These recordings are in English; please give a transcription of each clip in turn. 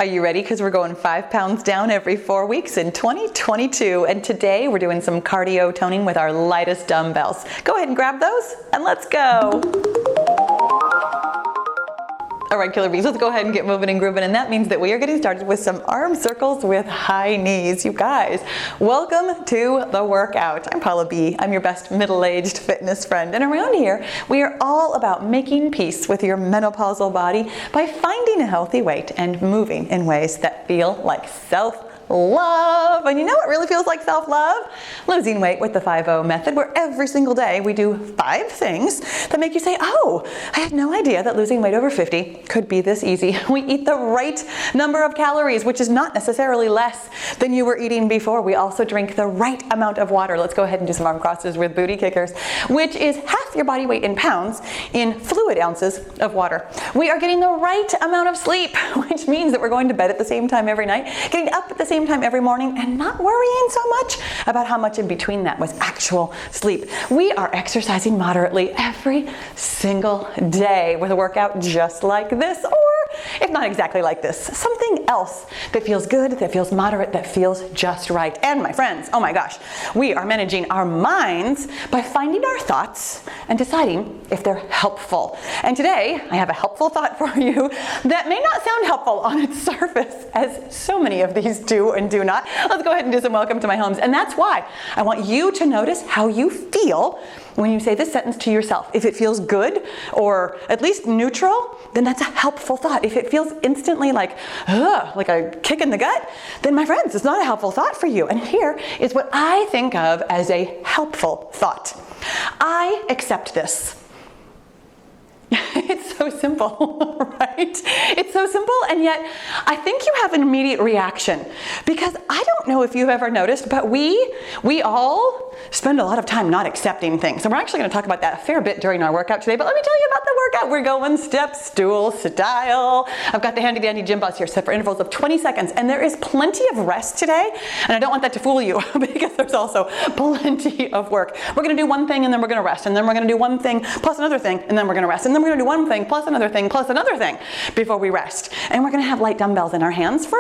Are you ready? Because we're going 5 pounds down every 4 weeks in 2022. And today we're doing some cardio toning with our lightest dumbbells. Go ahead and grab those and let's go. All right, killer bees, let's go ahead and get moving and grooving. And that means that we are getting started with some arm circles with high knees. You guys, welcome to the workout. I'm Paula B. I'm your best middle-aged fitness friend. And around here, we are all about making peace with your menopausal body by finding a healthy weight and moving in ways that feel like self-love. And you know what really feels like self-love? Losing weight with the 5-0 method, where every single day we do 5 things that make you say, oh, I had no idea that losing weight over 50 could be this easy. We eat the right number of calories, which is not necessarily less than you were eating before. We also drink the right amount of water. Let's go ahead and do some arm crosses with booty kickers, which is half your body weight in pounds in fluid ounces of water. We are getting the right amount of sleep, which means that we're going to bed at the same time every night, getting up at the same time every morning, and not worrying so much about how much in between that was actual sleep. We are exercising moderately every single day with a workout just like this, or if not exactly like this, something else that feels good, that feels moderate, that feels just right. And my friends, oh my gosh, we are managing our minds by finding our thoughts and deciding if they're helpful. And today, I have a helpful thought for you that may not sound helpful on its surface, as so many of these do and do not. Let's go ahead and do some welcome to my homes. And that's why I want you to notice how you feel when you say this sentence to yourself. If it feels good or at least neutral, then that's a helpful thought. If it feels instantly like a kick in the gut, then my friends, it's not a helpful thought for you. And here is what I think of as a helpful thought. I accept this. It's so simple, right? It's so simple, and yet I think you have an immediate reaction, because I don't know if you've ever noticed, but we all spend a lot of time not accepting things. And we're actually going to talk about that a fair bit during our workout today, but let me tell you about the workout. We're going Stepstool style. I've got the handy dandy gym bus here set for intervals of 20 seconds, and there is plenty of rest today, and I don't want that to fool you because there's also plenty of work. We're going to do one thing and then we're going to rest, and then we're going to do one thing plus another thing, and then we're going to rest, and then we're going to do one thing plus another thing plus another thing before we rest. And we're going to have light dumbbells in our hands for,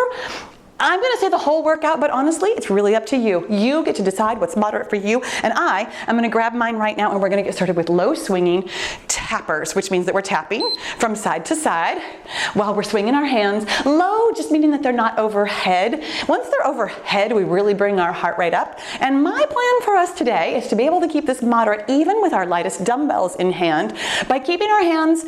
I'm going to say the whole workout, but honestly, it's really up to you. You get to decide what's moderate for you. And I am going to grab mine right now, and we're going to get started with low swinging tappers, which means that we're tapping from side to side while we're swinging our hands. Low just meaning that they're not overhead. Once they're overhead, we really bring our heart rate up. And my plan for us today is to be able to keep this moderate even with our lightest dumbbells in hand by keeping our hands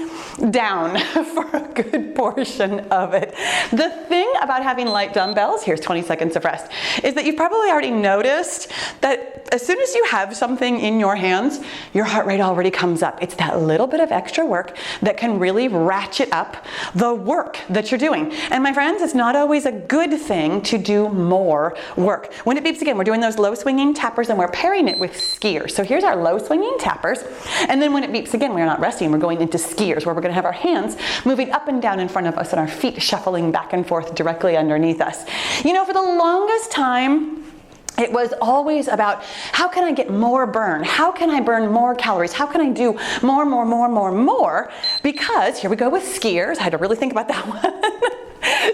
down for a good portion of it. The thing about having light dumbbells, here's 20 seconds of rest, is that you've probably already noticed that as soon as you have something in your hands, your heart rate already comes up. It's that little bit of extra work that can really ratchet up the work that you're doing. And my friends, it's not always a good thing to do more work. When it beeps again, we're doing those low swinging tappers, and we're pairing it with skiers. So here's our low swinging tappers. And then when it beeps again, we're not resting, we're going into skiers, where we're going to have our hands moving up and down in front of us and our feet shuffling back and forth directly underneath us. You know, for the longest time, it was always about, how can I get more burn? How can I burn more calories? How can I do more? Because, here we go with skiers. I had to really think about that one.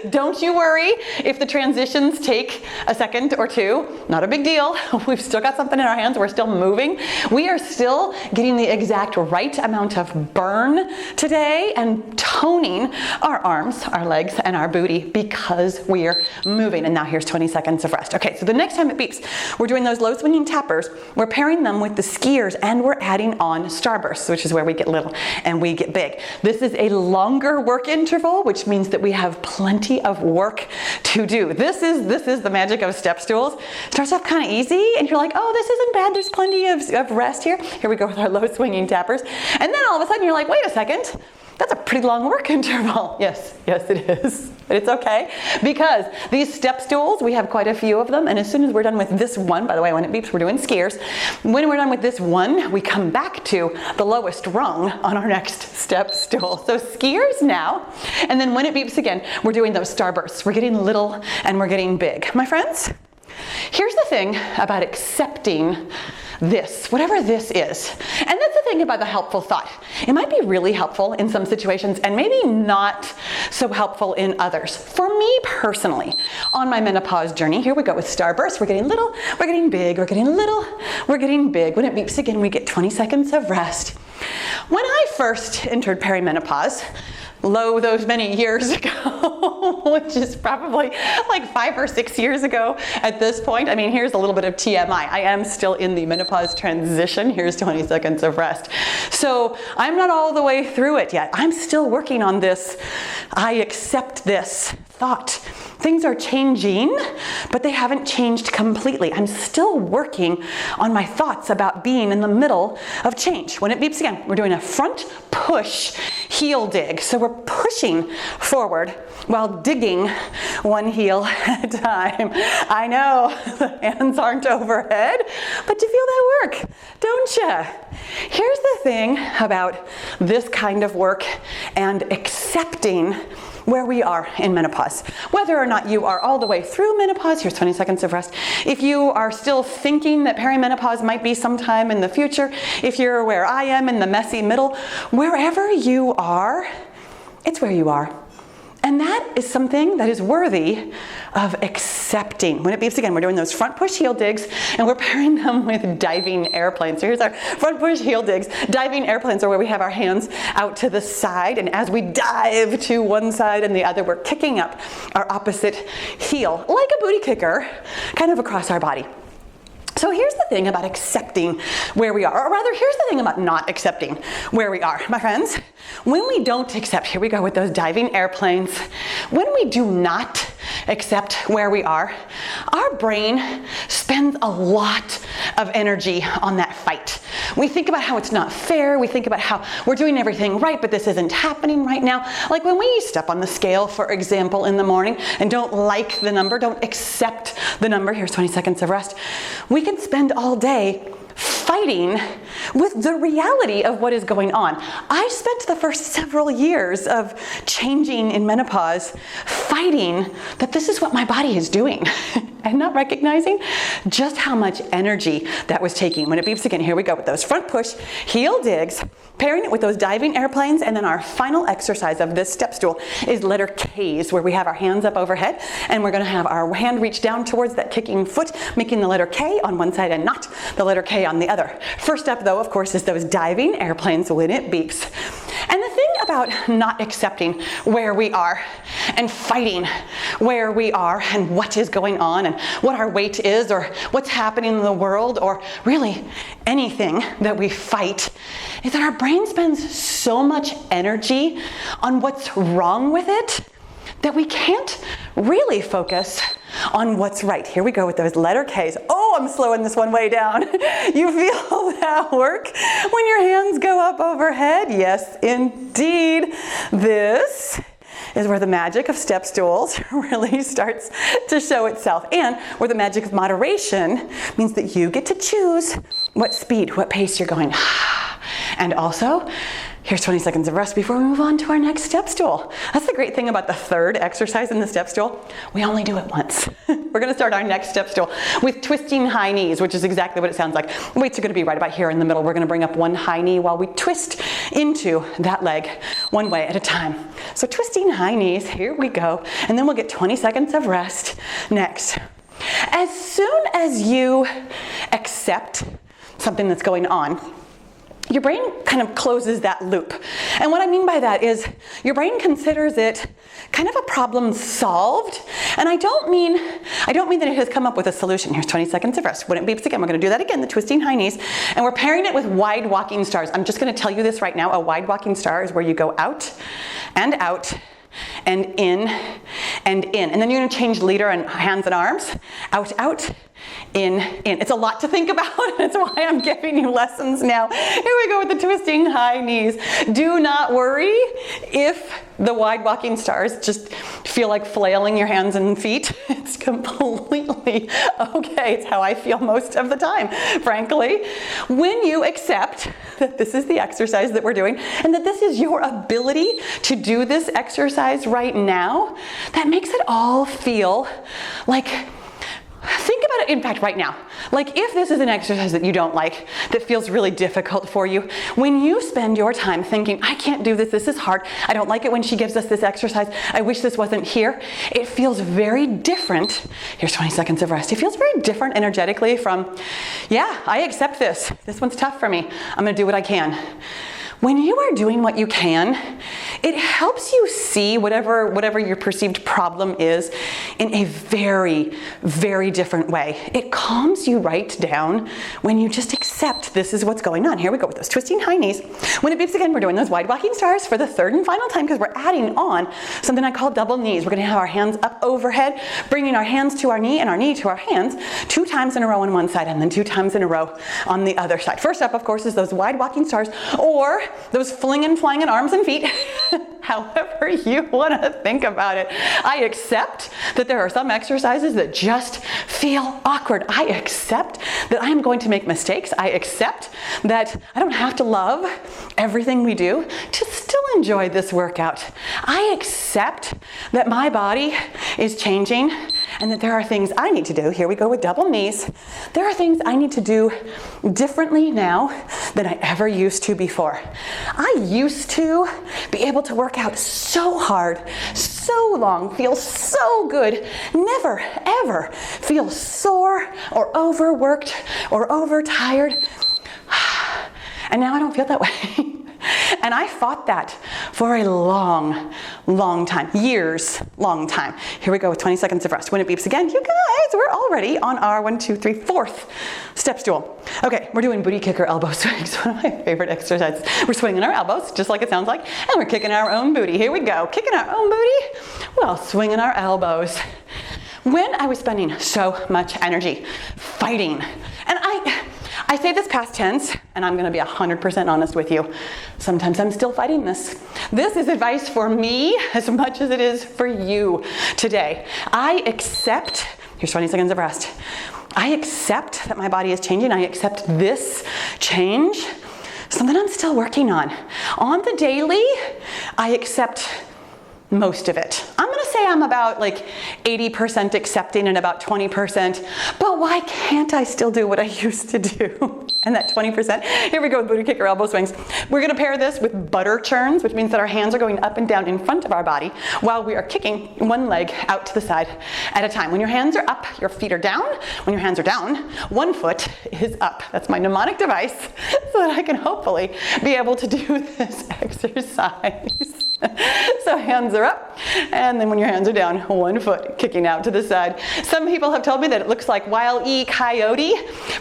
Don't you worry if the transitions take a second or two. Not a big deal. We've still got something in our hands. We're still moving. We are still getting the exact right amount of burn today and toning our arms, our legs, and our booty because we're moving. And now here's 20 seconds of rest. Okay, so the next time it beeps, we're doing those low swinging tappers. We're pairing them with the skiers, and we're adding on starbursts, which is where we get little and we get big. This is a longer work interval, which means that we have plenty of work to do. This is the magic of step stools. Starts off kind of easy, and you're like, oh, this isn't bad. There's plenty of rest here. Here we go with our low swinging tappers. And then all of a sudden you're like, wait a second. That's a pretty long work interval. Yes, it is. But it's okay, because these step stools, we have quite a few of them, and as soon as we're done with this one, by the way, when it beeps, we're doing skiers. When we're done with this one, we come back to the lowest rung on our next step stool. So skiers now, and then when it beeps again, we're doing those starbursts. We're getting little and we're getting big. My friends, here's the thing about accepting this, whatever this is. And that's the think about the helpful thought. It might be really helpful in some situations and maybe not so helpful in others. For me personally, on my menopause journey, here we go with starburst. We're getting little, we're getting big, we're getting little, we're getting big. When it beeps again, we get 20 seconds of rest. When I first entered perimenopause, those many years ago, which is probably like 5 or 6 years ago at this point. I mean, here's a little bit of TMI. I am still in the menopause transition. Here's 20 seconds of rest. So I'm not all the way through it yet. I'm still working on this, I accept this thought. Things are changing, but they haven't changed completely. I'm still working on my thoughts about being in the middle of change. When it beeps again, we're doing a front push heel dig. So we're pushing forward while digging one heel at a time. I know the hands aren't overhead, but you feel that work, don't you? Here's the thing about this kind of work and accepting where we are in menopause. Whether or not you are all the way through menopause, here's 20 seconds of rest. If you are still thinking that perimenopause might be sometime in the future, if you're where I am in the messy middle, wherever you are, it's where you are. And that is something that is worthy of accepting. When it beeps again, we're doing those front push heel digs and we're pairing them with diving airplanes. So here's our front push heel digs. Diving airplanes are where we have our hands out to the side, and as we dive to one side and the other, we're kicking up our opposite heel, like a booty kicker, kind of across our body. So here's the thing about accepting where we are, or rather, here's the thing about not accepting where we are. My friends, when we don't accept, here we go with those diving airplanes, when we do not accept where we are, our brain spends a lot of energy on that fight. We think about how it's not fair, we think about how we're doing everything right, but this isn't happening right now. Like when we step on the scale, for example, in the morning and don't like the number, don't accept the number, here's 20 seconds of rest, we can spend all day fighting with the reality of what is going on. I spent the first several years of changing in menopause fighting that this is what my body is doing and not recognizing just how much energy that was taking. When it beeps again, here we go with those front push heel digs, pairing it with those diving airplanes, and then our final exercise of this step stool is letter K's, where we have our hands up overhead and we're going to have our hand reach down towards that kicking foot, making the letter K on one side and not the letter K on the other. First up though, of course, is those diving airplanes when it beeps. And the thing about not accepting where we are and fighting where we are and what is going on and what our weight is or what's happening in the world or really anything that we fight is that our brain spends so much energy on what's wrong with it that we can't really focus on what's right. Here we go with those letter K's. Oh, I'm slowing this one way down. You feel that work when your hands go up overhead? Yes, indeed. This is where the magic of step stools really starts to show itself, and where the magic of moderation means that you get to choose what speed, what pace you're going. And also, here's 20 seconds of rest before we move on to our next step stool. That's the great thing about the third exercise in the step stool. We only do it once. We're going to start our next step stool with twisting high knees, which is exactly what it sounds like. Weights are going to be right about here in the middle. We're going to bring up one high knee while we twist into that leg one way at a time. So twisting high knees, here we go. And then we'll get 20 seconds of rest next. As soon as you accept something that's going on, your brain kind of closes that loop. And what I mean by that is your brain considers it kind of a problem solved. And I don't mean that it has come up with a solution. Here's 20 seconds of rest. When it beeps again, we're going to do that again, the twisting high knees. And we're pairing it with wide walking stars. I'm just going to tell you this right now. A wide walking star is where you go out and in and in. And then you're going to change leader and hands and arms. Out, in. It's a lot to think about. That's why I'm giving you lessons now. Here we go with the twisting high knees. Do not worry if the wide walking stars just feel like flailing your hands and feet. It's completely okay. It's how I feel most of the time, frankly. When you accept that this is the exercise that we're doing and that this is your ability to do this exercise right now, that makes it all feel like Think about it, in fact, right now. Like if this is an exercise that you don't like, that feels really difficult for you, when you spend your time thinking, I can't do this, this is hard, I don't like it when she gives us this exercise, I wish this wasn't here, it feels very different. Here's 20 seconds of rest. It feels very different energetically from, yeah, I accept this. This one's tough for me. I'm gonna do what I can. When you are doing what you can, it helps you see whatever your perceived problem is in a very, very different way. It calms you right down when you just accept this is what's going on. Here we go with those twisting high knees. When it beeps again, we're doing those wide walking stars for the third and final time because we're adding on something I call double knees. We're gonna have our hands up overhead, bringing our hands to our knee and our knee to our hands 2 times in a row on one side and then 2 times in a row on the other side. First up, of course, is those wide walking stars, or those flinging, flying arms and feet. However you want to think about it. I accept that there are some exercises that just feel awkward. I accept that I'm going to make mistakes. I accept that I don't have to love everything we do to still enjoy this workout. I accept that my body is changing and that there are things I need to do. Here we go with double knees. There are things I need to do differently now than I ever used to before. I used to be able to work out so hard, so long, feel so good, never ever feel sore or overworked or overtired. And now I don't feel that way. And I fought that for a long, long time, years, long time. Here we go with 20 seconds of rest. When it beeps again, you guys, we're already on our 4th step stool. Okay, we're doing booty kicker elbow swings, one of my favorite exercises. We're swinging our elbows, just like it sounds like, and we're kicking our own booty. Here we go, kicking our own booty while swinging our elbows. When I was spending so much energy fighting, and I say this past tense, and I'm gonna be 100% honest with you. Sometimes I'm still fighting this. This is advice for me as much as it is for you today. I accept, here's 20 seconds of rest. I accept that my body is changing. I accept this change, something I'm still working on. On the daily, I accept most of it. I'm gonna say I'm about like 80% accepting and about 20%, but why can't I still do what I used to do? And that 20%, here we go with booty kicker elbow swings. We're gonna pair this with butter churns, which means that our hands are going up and down in front of our body while we are kicking one leg out to the side at a time. When your hands are up, your feet are down. When your hands are down, one foot is up. That's my mnemonic device so that I can hopefully be able to do this exercise. So hands are up, and then when your hands are down, one foot kicking out to the side. Some people have told me that it looks like Wile E. Coyote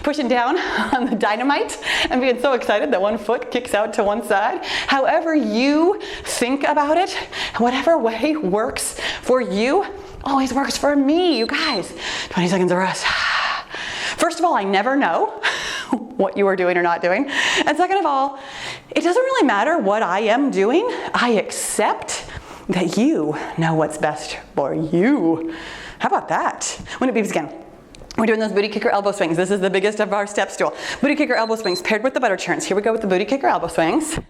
pushing down on the dynamite and being so excited that one foot kicks out to one side. However you think about it, whatever way works for you, always works for me, you guys. 20 seconds of rest. First of all, I never know what you are doing or not doing. And second of all, it doesn't really matter what I am doing. I accept that you know what's best for you. How about that? When it beeps again, we're doing those booty kicker elbow swings. This is the biggest of our step stool. Booty kicker elbow swings paired with the butter churns. Here we go with the booty kicker elbow swings.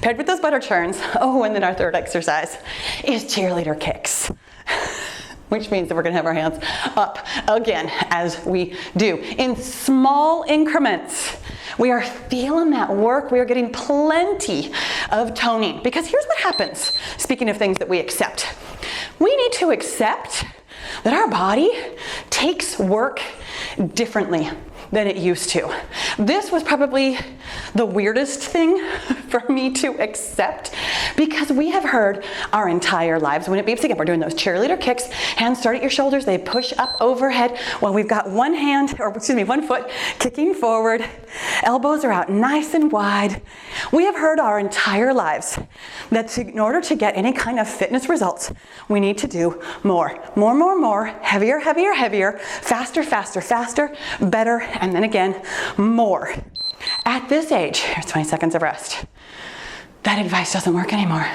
Paired with those butter churns. Oh, and then our third exercise is cheerleader kicks. Which means that we're gonna have our hands up again as we do. In small increments, we are feeling that work. We are getting plenty of toning. Because here's what happens, speaking of things that we accept. We need to accept that our body takes work differently than it used to. This was probably the weirdest thing for me to accept because we have heard our entire lives, when it beeps again, we're doing those cheerleader kicks, hands start at your shoulders, they push up overhead while we've got one foot kicking forward, elbows are out nice and wide. We have heard our entire lives that in order to get any kind of fitness results, we need to do more, heavier, faster, better, and then again, more. At this age, here's 20 seconds of rest. That advice doesn't work anymore.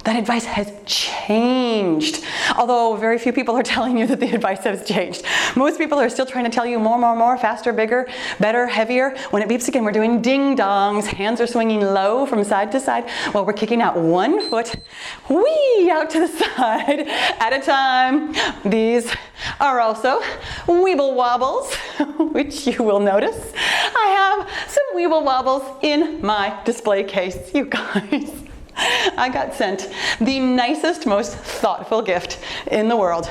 that advice has changed. Although very few people are telling you that the advice has changed. Most people are still trying to tell you more, faster, bigger, better, heavier. When it beeps again, we're doing ding dongs. Hands are swinging low from side to side while we're kicking out one foot, whee, out to the side at a time. These are also weeble wobbles, which you will notice. I have some weeble wobbles in my display case, you guys. I got sent the nicest, most thoughtful gift in the world.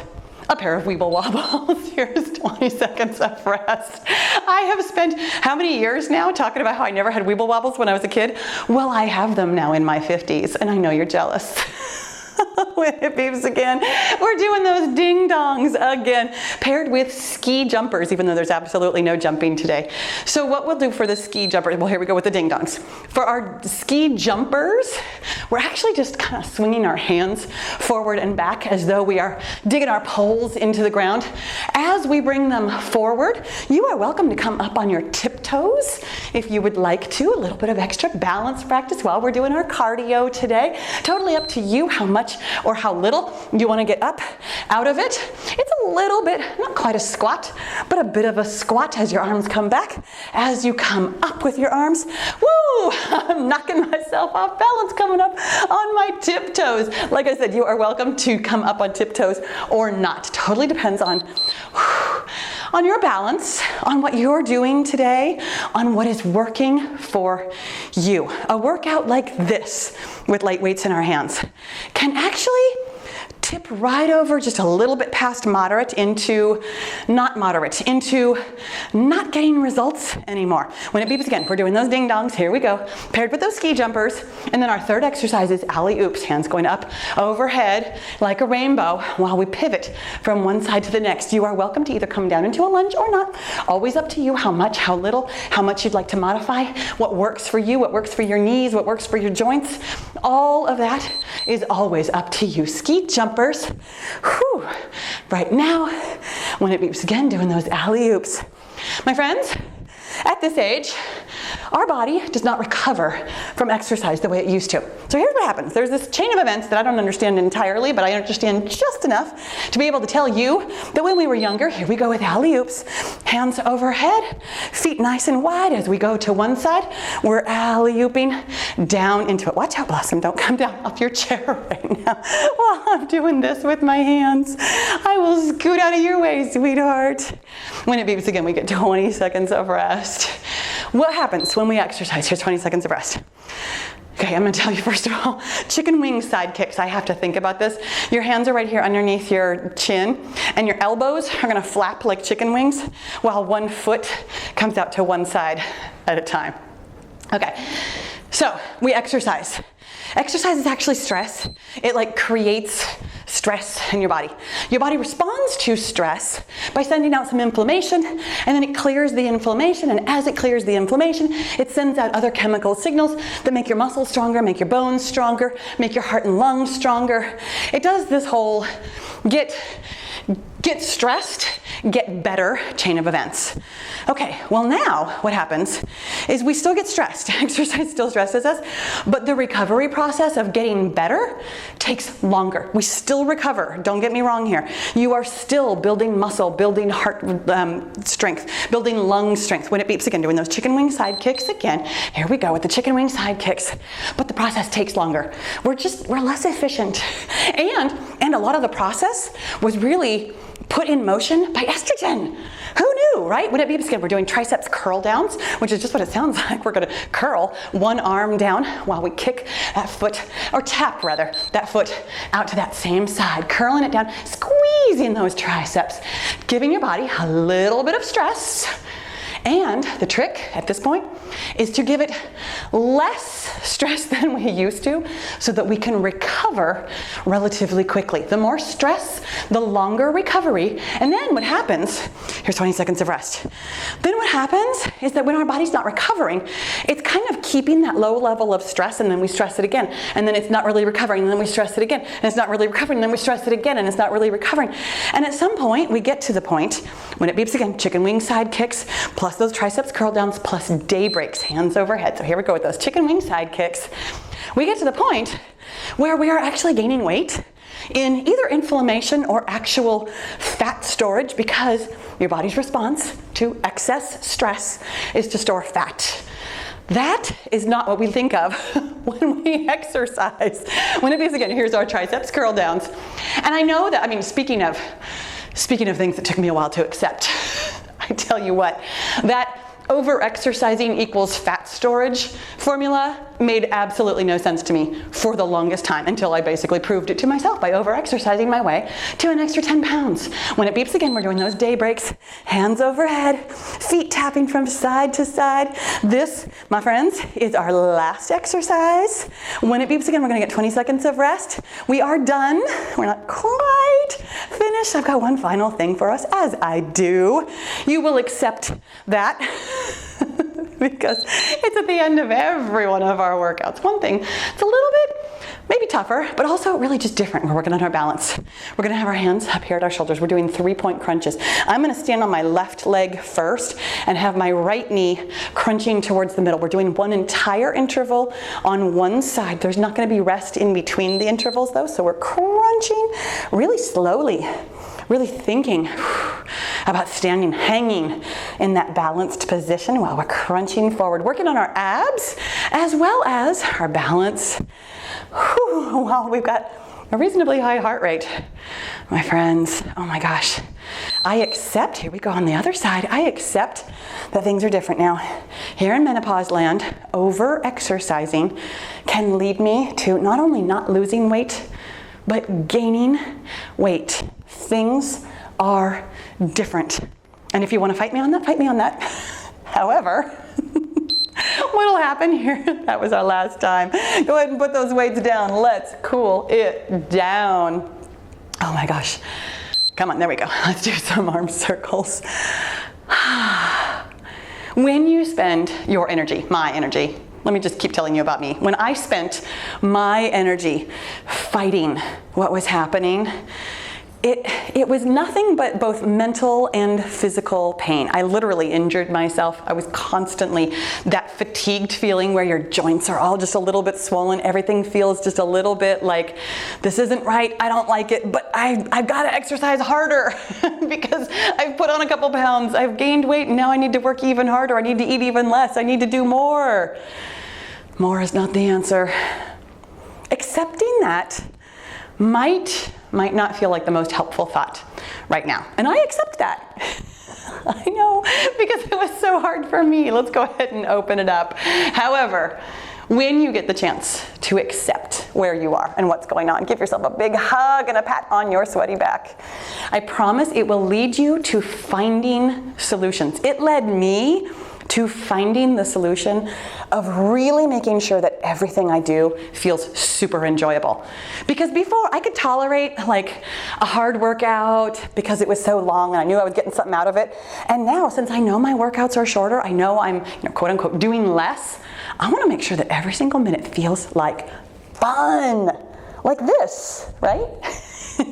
A pair of weeble wobbles. Here's 20 seconds of rest. I have spent how many years now talking about how I never had weeble wobbles when I was a kid? Well, I have them now in my 50s, and I know you're jealous. When it beeps again, we're doing those ding dongs again, paired with ski jumpers, even though there's absolutely no jumping today. So what we'll do for the ski jumper, well, here we go with the ding dongs. For our ski jumpers, we're actually just kind of swinging our hands forward and back as though we are digging our poles into the ground. As we bring them forward, you are welcome to come up on your tiptoes if you would like to. A little bit of extra balance practice while we're doing our cardio today. Totally up to you how much or how little you want to get up out of it. It's a little bit, not quite a squat, but a bit of a squat as your arms come back. As you come up with your arms, woo, I'm knocking myself off balance coming up on my tiptoes. Like I said, you are welcome to come up on tiptoes or not. Totally depends on your balance, on what you're doing today, on what is working for you. A workout like this with light weights in our hands can actually tip right over just a little bit past moderate into not moderate, into not getting results anymore. When it beeps again, we're doing those ding dongs. Here we go, paired with those ski jumpers. And then our third exercise is alley-oops, hands going up overhead like a rainbow while we pivot from one side to the next. You are welcome to either come down into a lunge or not. Always up to you how much, how little, how much you'd like to modify, what works for you, what works for your knees, what works for your joints. All of that is always up to you. Ski jumpers. Whew. Right now, when it beeps again, doing those alley-oops. My friends, at this age, our body does not recover from exercise the way it used to. So here's what happens. There's this chain of events that I don't understand entirely, but I understand just enough to be able to tell you that when we were younger, here we go with alley-oops, hands overhead, feet nice and wide as we go to one side. We're alley-ooping down into it. Watch out, Blossom, don't come down off your chair right now while I'm doing this with my hands. I will scoot out of your way, sweetheart. When it beeps again, we get 20 seconds of rest. What happens when we exercise? Here's 20 seconds of rest. Okay, I'm gonna tell you first of all, chicken wing side kicks. I have to think about this. Your hands are right here underneath your chin, and your elbows are gonna flap like chicken wings while one foot comes out to one side at a time. Okay, so we exercise. Exercise is actually stress. It creates stress in your body. Your body responds to stress by sending out some inflammation, and then it clears the inflammation, and as it clears the inflammation, it sends out other chemical signals that make your muscles stronger, make your bones stronger, make your heart and lungs stronger. It does this whole get stressed, get better chain of events. Okay, well now what happens is we still get stressed. Exercise still stresses us, but the recovery process of getting better takes longer. We still recover, don't get me wrong here. You are still building muscle, building heart strength, building lung strength. When it beeps again, doing those chicken wing side kicks again. Here we go with the chicken wing side kicks, but the process takes longer. We're less efficient. And a lot of the process was really put in motion by estrogen. Who knew, right? When it beeps again, we're doing triceps curl downs, which is just what it sounds like. We're gonna curl one arm down while we kick that foot, or tap rather, that foot out to that same side, curling it down, squeezing those triceps, giving your body a little bit of stress. And the trick at this point is to give it less stress than we used to so that we can recover relatively quickly. The more stress, the longer recovery. And then what happens, here's 20 seconds of rest. Then what happens is that when our body's not recovering, it's kind of keeping that low level of stress, and then we stress it again. And then it's not really recovering, and then we stress it again. And it's not really recovering, and then we stress it again, and it's not really recovering. And at some point, we get to the point, when it beeps again, chicken wing side kicks, plus those triceps curl downs, plus day breaks, hands overhead. So here we go with those chicken wing side kicks. We get to the point where we are actually gaining weight in either inflammation or actual fat storage, because your body's response to excess stress is to store fat. That is not what we think of when we exercise. When it begins again, here's our triceps curl downs. And I know that, I mean, speaking of things that took me a while to accept, I tell you what, that over-exercising equals fat storage formula made absolutely no sense to me for the longest time, until I basically proved it to myself by over-exercising my way to an extra 10 pounds. When it beeps again, we're doing those day breaks, hands overhead, feet tapping from side to side. This, my friends, is our last exercise. When it beeps again, we're gonna get 20 seconds of rest. We are done. We're not quite finished. I've got one final thing for us, as I do. You will accept that because it's at the end of every one of our workouts. One thing, it's a little bit maybe tougher, but also really just different. We're working on our balance. We're gonna have our hands up here at our shoulders. We're doing 3-point crunches. I'm gonna stand on my left leg first and have my right knee crunching towards the middle. We're doing one entire interval on one side. There's not gonna be rest in between the intervals though, so we're crunching really slowly, really thinking about standing, hanging in that balanced position while we're crunching forward, working on our abs as well as our balance. While we've got a reasonably high heart rate. My friends, oh my gosh. I accept, here we go on the other side, I accept that things are different now. Here in menopause land, over-exercising can lead me to not only not losing weight, but gaining weight. Things are different. And if you want to fight me on that, fight me on that. However, what'll happen here, that was our last time. Go ahead and put those weights down. Let's cool it down. Oh my gosh. Come on, there we go. Let's do some arm circles. When you spend your energy, my energy, let me just keep telling you about me. When I spent my energy fighting what was happening, it was nothing but both mental and physical pain. I literally injured myself. I was constantly that fatigued feeling where your joints are all just a little bit swollen. Everything feels just a little bit like, this isn't right, I don't like it, but I've got to exercise harder because I've put on a couple pounds, I've gained weight, and now I need to work even harder. I need to eat even less. I need to do more. More is not the answer. Accepting that might not feel like the most helpful thought right now. And I accept that. I know, because it was so hard for me. Let's go ahead and open it up. However, when you get the chance to accept where you are and what's going on, give yourself a big hug and a pat on your sweaty back. I promise it will lead you to finding solutions. It led me to finding the solution of really making sure that everything I do feels super enjoyable. Because before I could tolerate like a hard workout because it was so long and I knew I was getting something out of it. And now, since I know my workouts are shorter, I know I'm, quote unquote, doing less, I wanna make sure that every single minute feels like fun, like this, right?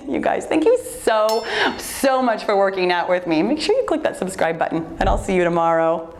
You guys, thank you so much for working out with me. Make sure you click that subscribe button and I'll see you tomorrow.